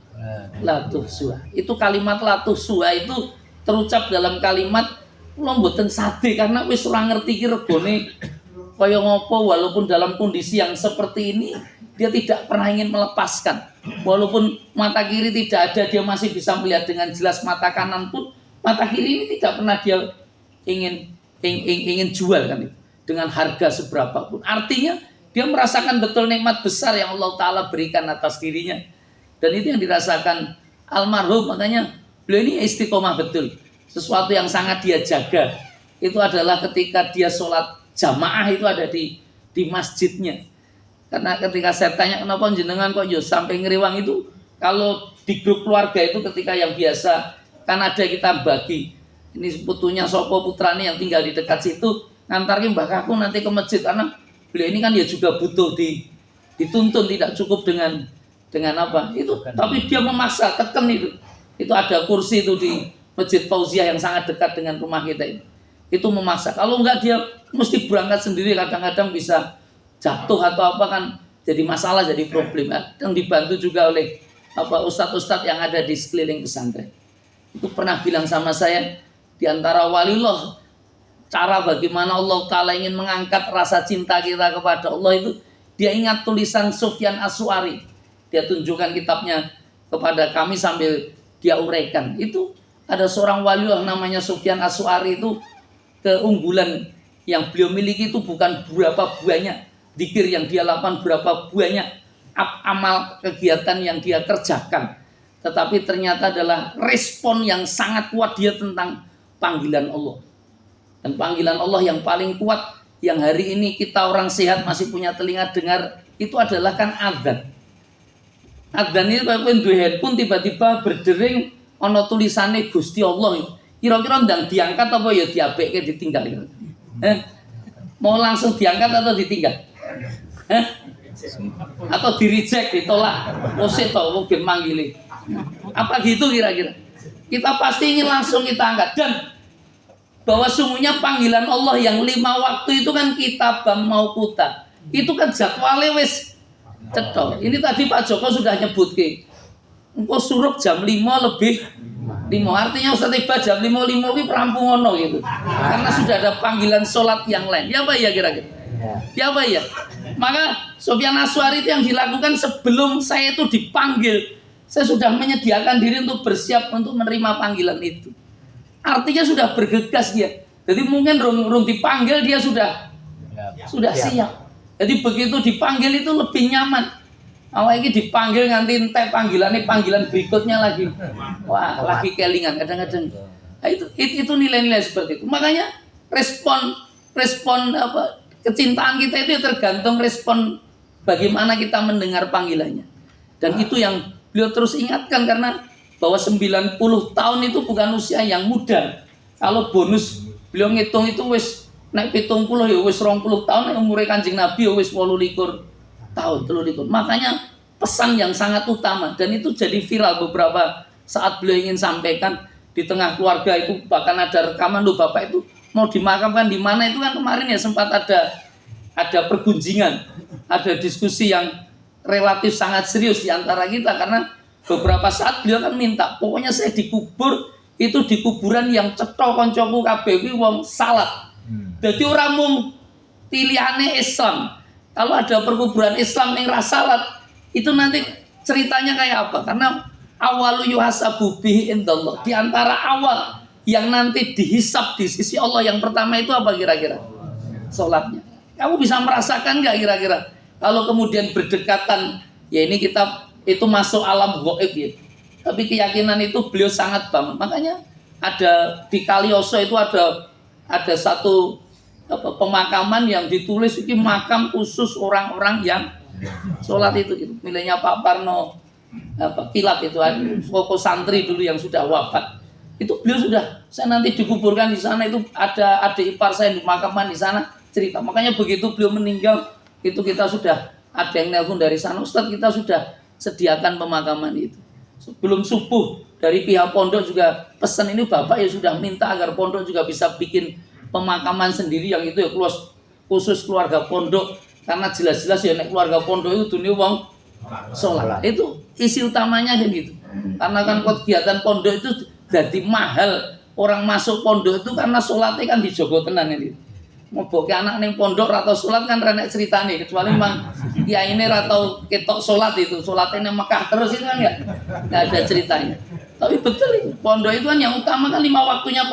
Speaker 1: la tuhsuha. Itu kalimat la tuhsuha itu terucap dalam kalimat kula mboten sade karena wis ora ngerti ki regane kaya ngopo. Walaupun dalam kondisi yang seperti ini dia tidak pernah ingin melepaskan. Walaupun mata kiri tidak ada dia masih bisa melihat dengan jelas. Mata kanan pun mata kiri ini tidak pernah dia ingin jual kan itu dengan harga seberapapun. Artinya dia merasakan betul nikmat besar yang Allah Ta'ala berikan atas dirinya. Dan itu yang dirasakan almarhum. Makanya beliau ini istiqomah betul. Sesuatu yang sangat dia jaga itu adalah ketika dia sholat jamaah itu ada di masjidnya. Karena ketika saya tanya kenapa jenengan kok yo sampai ngeriwang itu, kalau di grup keluarga itu ketika yang biasa kan ada kita bagi ini putunya sopo putrane yang tinggal di dekat situ, ngantarke mbah kakung nanti ke masjid, karena beliau ini kan ya juga butuh dituntun, tidak cukup dengan apa itu, tapi dia memaksa, tekan itu ada kursi itu di Masjid Fauziah yang sangat dekat dengan rumah kita itu memaksa. Kalau enggak dia mesti berangkat sendiri, kadang-kadang bisa jatuh atau apa kan jadi masalah, jadi problem. Yang dibantu juga oleh ustadz-ustadz yang ada di sekeliling pesantren. Itu pernah bilang sama saya, di antara waliullah, cara bagaimana Allah Ta'ala ingin mengangkat rasa cinta kita kepada Allah itu, dia ingat tulisan Sufyan Asy'ari. Dia tunjukkan kitabnya kepada kami sambil dia uraikan. Itu ada seorang waliullah namanya Sufyan Asy'ari, itu keunggulan yang beliau miliki itu bukan berapa banyak zikir yang dia lakukan, berapa banyak amal kegiatan yang dia kerjakan, tetapi ternyata adalah respon yang sangat kuat dia tentang panggilan Allah. Dan panggilan Allah yang paling kuat yang hari ini kita orang sehat masih punya telinga dengar itu adalah kan adzan. Adzan itu kalau duwe handphone tiba-tiba berdering ana tulisannya Gusti Allah, kira-kira ndang diangkat apa ya diabekke ditinggal? Mau langsung diangkat atau ditinggal? Atau di reject, ditolak? Osek to mungkin manggile. Apa gitu kira-kira? Kita pasti ingin langsung kita angkat. Dan bahwa sungguhnya panggilan Allah yang 5 waktu itu kan kita mau kuta. Itu kan jadwalnya wis cetok. Ini tadi Pak Joko sudah nyebut ke. Engko surup jam 5 lebih 5. Artinya Ustaz tiba jam 5.05 ini rampung ono gitu. Karena sudah ada panggilan sholat yang lain. Ya apa ya kira-kira? Ya apa ya? Maka Sufyan Asy'ari itu yang dilakukan sebelum saya itu dipanggil. Saya sudah menyediakan diri untuk bersiap untuk menerima panggilan itu. Artinya sudah bergegas dia. Jadi mungkin rung dipanggil dia sudah siap. Jadi begitu dipanggil itu lebih nyaman. Awal ini dipanggil nganti entek panggilan berikutnya lagi. Wah, lagi kelingan kadang-kadang. Nah, itu nilai-nilai seperti itu. Makanya respon kecintaan kita itu tergantung respon bagaimana kita mendengar panggilannya. Dan itu yang beliau terus ingatkan, karena bahwa 90 tahun itu bukan usia yang muda. Kalau bonus beliau ngitung itu wis naik 70 ya wis 20 tahun, umure Kanjeng Nabi ya wis 28 tahun, 30. Makanya pesan yang sangat utama, dan itu jadi viral beberapa saat beliau ingin sampaikan di tengah keluarga itu, bahkan ada rekaman loh bapak itu mau dimakamkan di mana itu kan kemarin ya sempat ada pergunjingan, ada diskusi yang relatif sangat serius di antara kita, karena beberapa saat beliau kan minta pokoknya saya dikubur itu di kuburan yang cetok koncoku kabeh wong salat. Jadi orang mung pilihane Islam. Kalau ada perkuburan Islam yang rasalat, itu nanti ceritanya kayak apa? Karena awalu yuhasabu bihi indallah. Di antara awal yang nanti dihisab di sisi Allah yang pertama itu apa kira-kira? Salatnya. Kamu bisa merasakan nggak kira-kira? Kalau kemudian berdekatan, ya ini kita itu masuk alam gaib ya. Tapi keyakinan itu beliau sangat banget. Makanya ada di Kalioso itu ada satu pemakaman yang ditulis ini makam khusus orang-orang yang sholat itu gitu. Miliknya Pak Parno Kilat itu, pokok santri dulu yang sudah wafat. Itu beliau sudah, saya nanti dikuburkan di sana, itu ada adik ipar saya yang dimakamkan di sana, cerita. Makanya begitu beliau meninggal itu kita sudah ada yang nelpon dari sana, Ustadz kita sudah sediakan pemakaman itu. Sebelum subuh dari pihak pondok juga pesan ini bapak ya sudah minta agar pondok juga bisa bikin pemakaman sendiri yang itu ya khusus keluarga pondok, karena jelas-jelas ya keluarga pondok itu dunia wong sholat. Itu isi utamanya kan gitu. Karena kan kegiatan pondok itu jadi mahal, orang masuk pondok itu karena sholatnya kan dijogo tenan ini. Mau bawa anak neng pondok atau sholat kan renek ceritanya, kecuali memang ya ini atau ketok sholat itu sholatnya Mekah terus itu kan nggak ada ceritanya. Tapi betul itu pondok itu kan yang utama kan 5 waktunya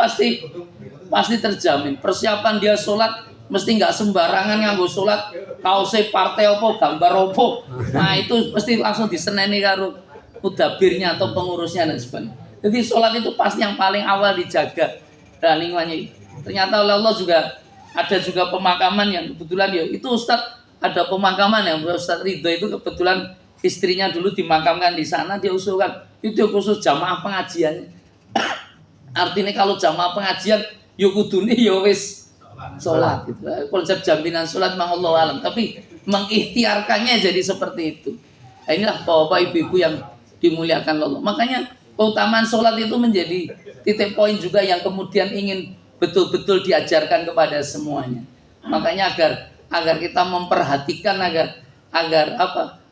Speaker 1: pasti terjamin. Persiapan dia sholat mesti nggak sembarangan nganggo sholat kaosnya partai opo gambar opo. Nah itu mesti langsung diseneni karo mudabirnya atau pengurusnya dan sebagainya. Jadi sholat itu pasti yang paling awal dijaga dan lingkungannya. Ternyata oleh Allah juga ada juga pemakaman yang kebetulan ya itu Ustadz ada pemakaman yang Ustadz Ridho itu kebetulan istrinya dulu dimakamkan di sana, dia usulkan itu khusus jamaah pengajian. Artinya kalau jamaah pengajian yo kudune yo wis sholat gitu. Konsep jaminan sholat memang Allah alam, tapi mengikhtiarkannya jadi seperti itu. Nah, inilah bapak ibu-ibu yang dimuliakan Allah. Makanya keutamaan sholat itu menjadi titik poin juga yang kemudian ingin betul-betul diajarkan kepada semuanya. Makanya agar kita memperhatikan agar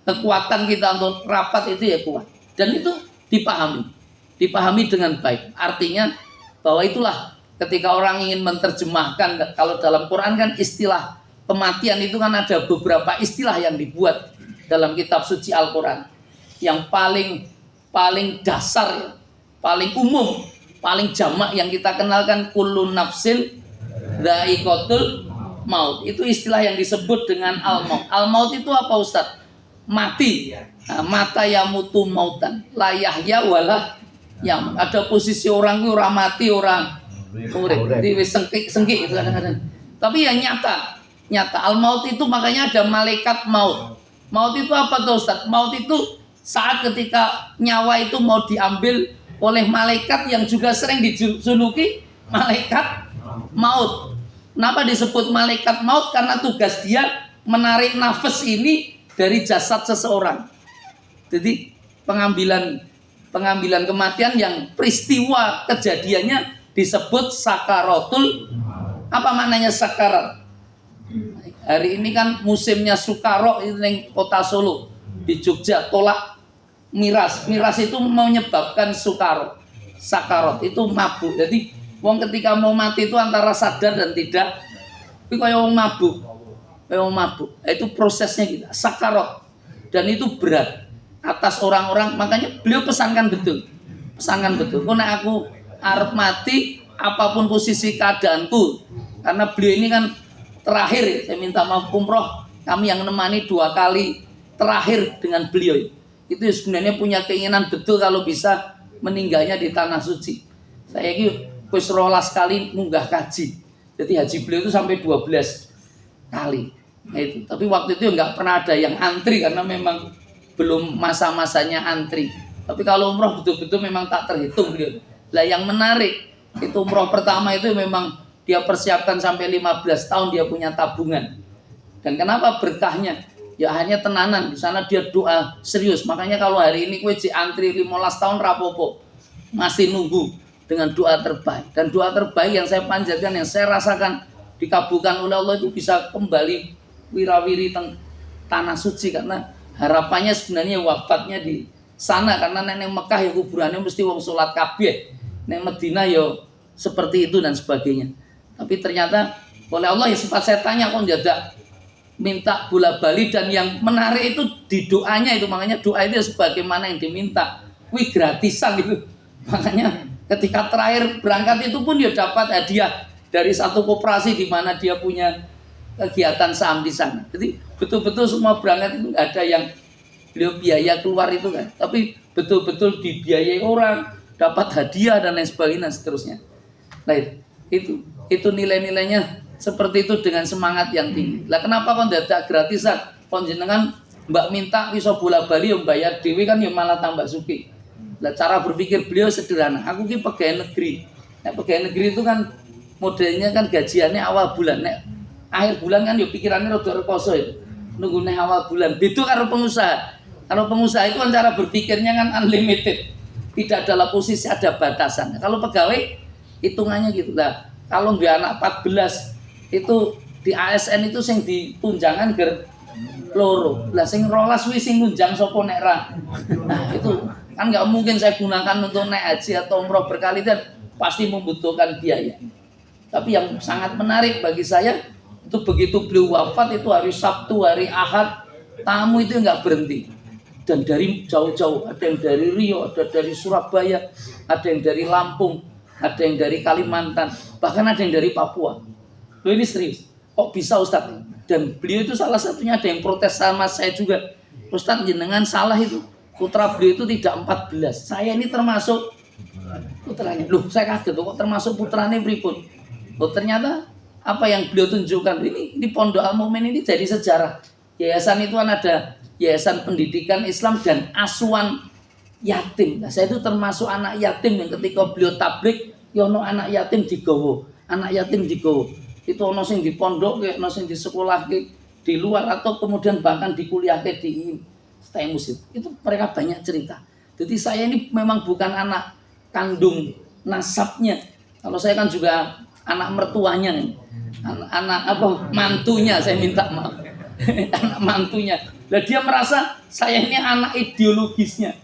Speaker 1: kekuatan kita untuk rapat itu ya kuat, dan itu dipahami dengan baik. Artinya bahwa itulah ketika orang ingin menerjemahkan, kalau dalam Quran kan istilah kematian itu kan ada beberapa istilah yang dibuat dalam kitab suci Al-Quran. Yang paling dasar, paling umum, paling jamak yang kita kenalkan kullu nafsin dha'iqatul maut. Itu istilah yang disebut dengan al-maut. Al-maut itu apa Ustaz? Mati. Nah, mata yamutu mautan, la yahya wala yang ada posisi orang itu orang mati orang urip. Jadi sengki itu kadang-kadang. Tapi yang nyata al-maut itu makanya ada malaikat maut. Maut itu apa tuh Ustaz? Maut itu saat ketika nyawa itu mau diambil oleh malaikat yang juga sering dijuluki malaikat maut. Kenapa disebut malaikat maut? Karena tugas dia menarik nafas ini dari jasad seseorang. Jadi pengambilan kematian yang peristiwa kejadiannya disebut sakaratul. Apa maknanya sakarat? Hari ini kan musimnya sukaro itu di kota Solo, di Jogja tolak miras. Miras itu menyebabkan sukaro. Sakarot itu mabuk. Jadi wong ketika mau mati itu antara sadar dan tidak. Tapi kayak wong mabuk. Itu prosesnya gitu. Sakarot. Dan itu berat atas orang-orang, makanya beliau pesankan betul. Kok nek aku arep mati apapun posisi keadaanku, karena beliau ini kan terakhir, saya minta maaf umroh, kami yang menemani 2 kali terakhir dengan beliau. Itu sebenarnya punya keinginan betul kalau bisa meninggalnya di tanah suci. Saya ini wis 12 kali munggah kaji. Jadi haji beliau itu sampai 12 kali. Nah, itu. Tapi waktu itu nggak pernah ada yang antri karena memang belum masa-masanya antri. Tapi kalau umroh betul-betul memang tak terhitung beliau. Lah yang menarik itu umroh pertama itu memang dia persiapkan sampai 15 tahun dia punya tabungan. Dan kenapa berkahnya? Ya hanya tenanan. Di sana dia doa serius. Makanya kalau hari ini kowe antri 15 tahun rapopo. Masih nunggu dengan doa terbaik. Dan doa terbaik yang saya panjatkan, yang saya rasakan dikabulkan oleh Allah itu bisa kembali wirawiri tanah suci, karena harapannya sebenarnya wafatnya di sana, karena neng Mekah ya kuburannya mesti wong sholat kabeh, neng Madinah ya seperti itu dan sebagainya. Tapi ternyata oleh Allah ya sempat saya tanya kok jadak minta bola bali, dan yang menarik itu di doanya itu, makanya doa itu sebagaimana yang diminta, wih gratisan gitu. Makanya ketika terakhir berangkat itu pun dia dapat hadiah dari satu koperasi di mana dia punya kegiatan saham di sana. Jadi betul-betul semua berangkat itu nggak ada yang beliau biaya keluar itu kan, tapi betul-betul dibiayai orang, dapat hadiah dan lain sebagainya dan seterusnya. Nah itu nilai-nilainya seperti itu dengan semangat yang tinggi. Lah kenapa kok dadak gratisan? Panjenengan mbak minta iso bola bali yang bayar dewi kan ya malah tambah suki. Lah cara berpikir beliau sederhana. Aku ki pegawai negeri. Nek pegawai negeri itu kan modelnya kan gajiannya awal bulan. Nek akhir bulan kan yo pikirannya rada rekoso itu. Nunggu nek awal bulan. Beda karo pengusaha. Kalau pengusaha itu kan cara berpikirnya kan unlimited. Tidak dalam posisi ada batasan. Kalau pegawai hitungannya gitu lah. Kalau dia anak 14 itu di ASN itu sing ditunjangan ger loro. Lah sing 12 kuwi sing nunjang sapa nek ra. Nah, itu kan nggak mungkin saya gunakan untuk naik haji atau umroh berkali, dan pasti membutuhkan biaya. Tapi yang sangat menarik bagi saya itu begitu beliau wafat itu hari Sabtu, hari Ahad, tamu itu nggak berhenti. Dan dari jauh-jauh, ada yang dari Riau, ada dari Surabaya, ada yang dari Lampung, ada yang dari Kalimantan, bahkan ada yang dari Papua. Loh ini serius, kok bisa Ustadz? Dan beliau itu salah satunya ada yang protes sama saya juga. Ustadz jenengan salah itu, putra beliau itu tidak 14. Saya ini termasuk putranya. Loh saya kaget kok termasuk putranya pripun. Loh ternyata apa yang beliau tunjukkan ini Pondok Al Mukmin ini jadi sejarah. Yayasan itu kan ada Yayasan Pendidikan Islam dan Asuhan Yatim. Nah, saya itu termasuk anak yatim yang ketika beliau tablik, yono anak yatim digowo, anak yatim digowo. Itu ono sing di pondok, ono sing di sekolah di luar atau kemudian bahkan di kuliah di STEMUS itu mereka banyak cerita. Jadi saya ini memang bukan anak kandung nasabnya. Kalau saya kan juga anak mertuanya nih. Anak mantunya, saya minta maaf. Anak mantunya. Nah, dia merasa saya ini anak ideologisnya.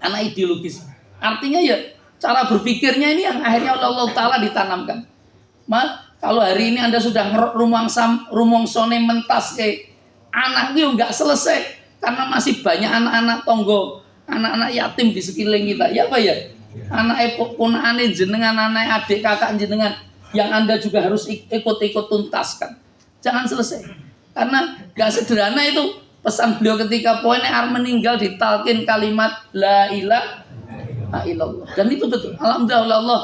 Speaker 1: Anak ideologis. Artinya ya cara berpikirnya ini yang akhirnya Allah Ta'ala ditanamkan. Kalau hari ini Anda sudah rumongsone mentas anak itu nggak selesai karena masih banyak anak-anak tonggo, anak-anak yatim di sekeliling kita. Ya Pak ya? Anak ponakan jenengan, anak adik kakak jenengan yang Anda juga harus ikut-ikut tuntaskan. Jangan selesai. Karena nggak sederhana itu pesan beliau ketika poinnya meninggal ditalkin kalimat la ilaha illallah. Dan itu betul. Alhamdulillah Allah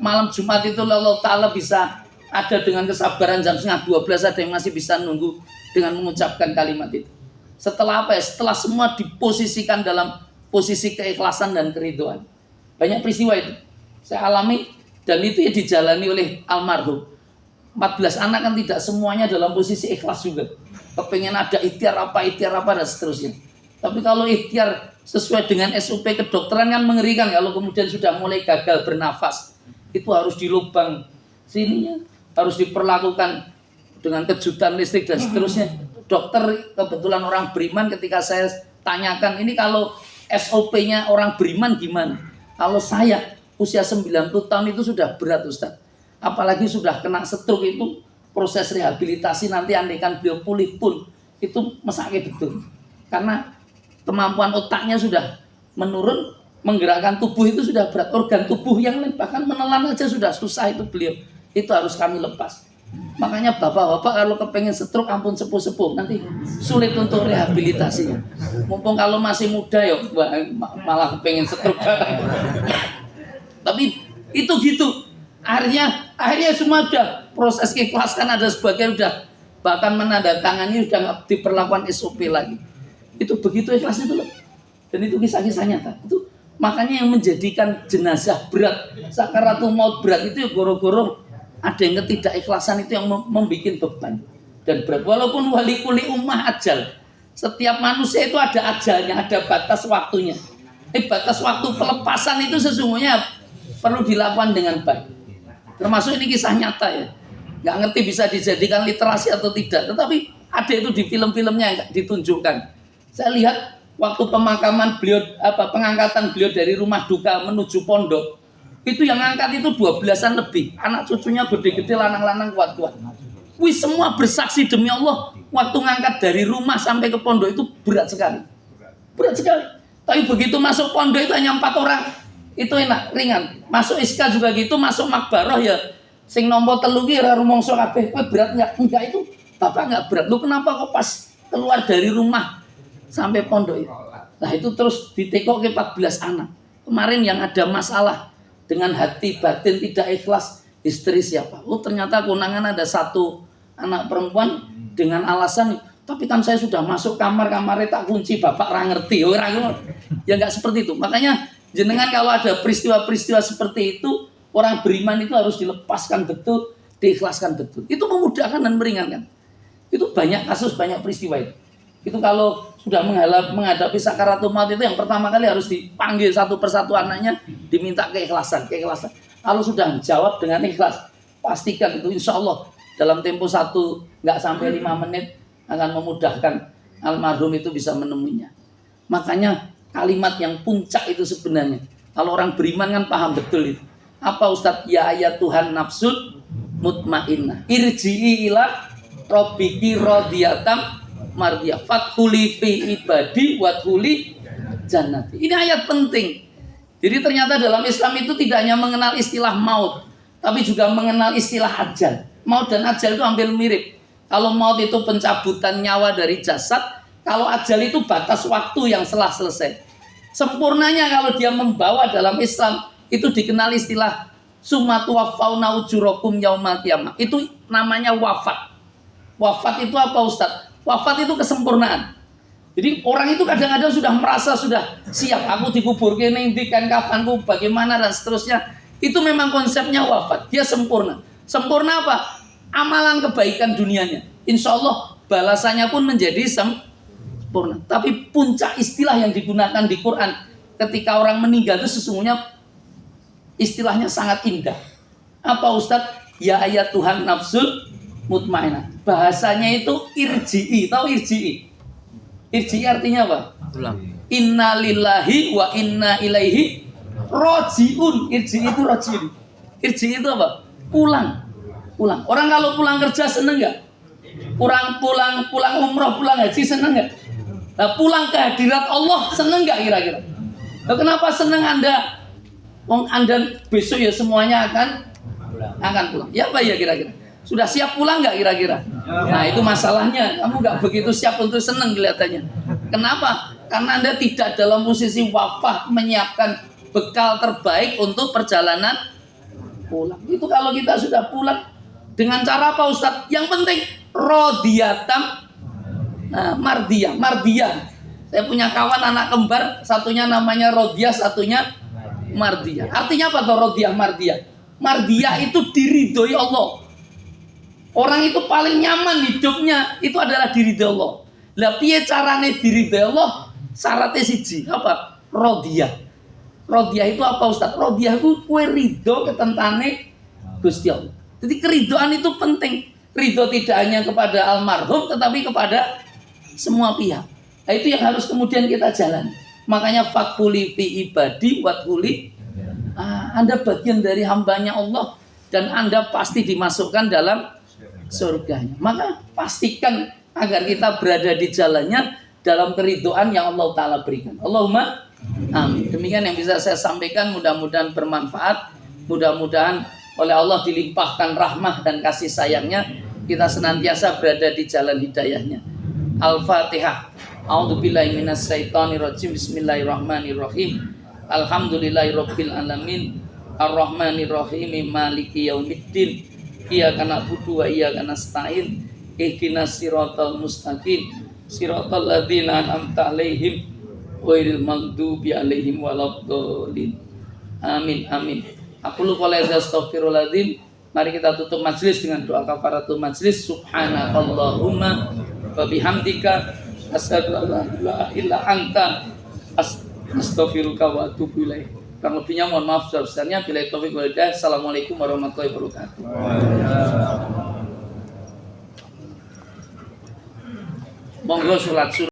Speaker 1: malam Jumat itu Allah Ta'ala bisa ada dengan kesabaran jam 11:30 ada yang masih bisa nunggu dengan mengucapkan kalimat itu. Setelah apa ya? Setelah semua diposisikan dalam posisi keikhlasan dan keridhaan. Banyak peristiwa itu saya alami dan itu ya dijalani oleh almarhum. 14 anak kan tidak semuanya dalam posisi ikhlas juga. Kepengen ada ikhtiar apa dan seterusnya. Tapi kalau ikhtiar sesuai dengan SOP kedokteran kan mengerikan kalau kemudian sudah mulai gagal bernafas. Itu harus dilubang sininya, harus diperlakukan dengan kejutan listrik dan seterusnya. Dokter kebetulan orang beriman ketika saya tanyakan ini kalau SOP-nya orang beriman gimana? Kalau saya usia 90 tahun itu sudah berat Ustaz. Apalagi sudah kena stroke itu proses rehabilitasi nanti andaikan beliau pulih pun itu mesake betul. Karena kemampuan otaknya sudah menurun, menggerakkan tubuh itu sudah berat. Organ tubuh yang lain bahkan menelan aja sudah susah itu beliau. Itu harus kami lepas. Makanya bapak-bapak kalau kepengen stroke ampun sepuh-sepuh nanti sulit untuk rehabilitasinya. Mumpung kalau masih muda ya malah kepengen stroke. Tapi itu gitu. Akhirnya semua udah proses ikhlas kan ada sebagian udah bahkan menandatangani udah nggak diperlakukan SOP lagi. Itu begitu ikhlas itu loh. Dan itu kisah-kisah nyata. Itu makanya yang menjadikan jenazah berat, sakaratul maut berat itu ya goro-goro ada yang ketidakikhlasan itu yang membuat beban dan berat. Walaupun wali kuli ummah ajal. Setiap manusia itu ada ajalnya, ada batas waktunya. Batas waktu pelepasan itu sesungguhnya perlu dilakukan dengan baik. Termasuk ini kisah nyata ya. Nggak ngerti bisa dijadikan literasi atau tidak. Tetapi ada itu di film-filmnya yang ditunjukkan. Saya lihat waktu pemakaman beliau, pengangkatan beliau dari rumah duka menuju pondok. Itu yang angkat itu 12-an lebih. Anak cucunya gede-gede, lanang-lanang kuat-kuat. Wih semua bersaksi demi Allah. Waktu ngangkat dari rumah sampai ke pondok itu berat sekali. Berat sekali. Tapi begitu masuk pondok itu hanya 4 orang. Itu enak, ringan. Masuk iska juga gitu, masuk makbaroh ya. Sing nompo telu ki ora rumangsa kabeh. Kowe berat enggak itu? Bapak enggak berat. Lu kenapa kok pas keluar dari rumah sampai pondok itu? Nah, itu terus ditekok ke 14 anak. Kemarin yang ada masalah dengan hati batin tidak ikhlas, istri siapa? Oh, ternyata konangan ada 1 anak perempuan dengan alasan, tapi kan saya sudah masuk kamarnya tak kunci, bapak ra ngerti. Orang ya enggak seperti itu. Makanya jenengan kalau ada peristiwa-peristiwa seperti itu, orang beriman itu harus dilepaskan betul, diikhlaskan betul. Itu memudahkan dan meringankan. Itu banyak kasus, banyak peristiwa itu. Itu kalau sudah menghadapi sakaratul maut itu yang pertama kali harus dipanggil satu persatu anaknya, diminta keikhlasan. Kalau sudah jawab dengan ikhlas, pastikan itu insya Allah dalam tempo 1 nggak sampai 5 menit akan memudahkan almarhum itu bisa menemuinya. Makanya kalimat yang puncak itu sebenarnya kalau orang beriman kan paham betul itu. Apa Ustadz? Ya ayat Tuhan nafsul mutmainnah irji'i ila rabbiki radhiyatam mardiyah fadkhuli fi ibadi wadkhuli jannati. Ini ayat penting. Jadi ternyata dalam Islam itu tidak hanya mengenal istilah maut, tapi juga mengenal istilah ajal. Maut dan ajal itu hampir mirip. Kalau maut itu pencabutan nyawa dari jasad, kalau ajal itu batas waktu yang setelah selesai. Sempurnanya kalau dia membawa dalam Islam itu dikenal istilah sumatu wafauna ujurakum yaumal qiyamah. Itu namanya wafat. Wafat itu apa Ustadz? Wafat itu kesempurnaan. Jadi orang itu kadang-kadang sudah merasa sudah siap, aku dikubur kene ndi kan kafanku bagaimana dan seterusnya. Itu memang konsepnya wafat. Dia sempurna. Sempurna apa? amalan kebaikan dunianya. Insya Allah balasannya pun menjadi sempurna. Tapi puncak istilah yang digunakan di Quran ketika orang meninggal itu sesungguhnya istilahnya sangat indah. Apa Ustadz? Ya ayat Tuhan nafsul mutmainah. Bahasanya itu irji'i. Tahu irji'i? Irji'i artinya apa?
Speaker 2: Pulang.
Speaker 1: Inna lillahi wa inna ilaihi roji'un. Irji'i itu roji'un. Irji'i itu apa? Pulang. Pulang. Orang kalau pulang kerja seneng nggak? Pulang umroh, pulang haji seneng nggak? Nah, pulang ke hadirat Allah seneng nggak kira-kira? Nah, kenapa seneng Anda? Wong Anda besok ya semuanya akan pulang. Ya apa ya kira-kira? Sudah siap pulang nggak kira-kira? Nah itu masalahnya. Kamu nggak begitu siap untuk seneng kelihatannya. Kenapa? Karena Anda tidak dalam posisi wafah menyiapkan bekal terbaik untuk perjalanan pulang. Itu kalau kita sudah pulang dengan cara apa Ustadz? Yang penting rodiyatam mardiyah. Saya punya kawan anak kembar, satunya namanya Rodiyah, satunya Mardiyah. Artinya apa tuh Rodiyah, Mardiyah? Mardiyah itu diridhoi Allah. Orang itu paling nyaman hidupnya itu adalah diridhoi Allah. Lah piye carane diridhoi Allah? Syaratnya siji, apa? Rodiyah. Rodiyah itu apa Ustaz? Rodiyah itu kue ridho ketentane Gusti Allah. Jadi keridhaan itu penting. Ridho tidak hanya kepada almarhum tetapi kepada semua pihak. Nah, itu yang harus kemudian kita jalani. Makanya fakuli fi ibadi watkuli. Anda bagian dari hambanya Allah dan Anda pasti dimasukkan dalam surganya. Maka pastikan agar kita berada di jalannya dalam keridhaan yang Allah Ta'ala berikan. Allahumma amin. Demikian yang bisa saya sampaikan, mudah-mudahan bermanfaat. Mudah-mudahan oleh Allah dilimpahkan rahmah dan kasih sayangnya, kita senantiasa berada di jalan hidayahnya. Al-Fatihah. A'udzubillahi minasyaitonirrajim. Bismillahirrahmanirrahim. Alhamdulillahirabbil alamin. Arrahmanirrahim. Maliki yaumiddin. Iyyaka na'budu wa iyyaka nasta'in. Ihdinas siratal mustaqim. Siratal ladzina an'amta 'alaihim ghairil maghdubi 'alaihim waladdallin. Amin amin. Aku lupa astaghfirullahaladzim. Mari kita tutup majelis dengan doa kafaratul majelis. Subhanakallahumma wa bihamdika asyhadu an la ilaha illa anta astaghfiruka wa atubu ilaik. Kurang lebihnya mohon maaf sebesar-besarnya. Billahi taufiq wal hidayah. Assalamualaikum warahmatullahi wabarakatuh. Monggo sholat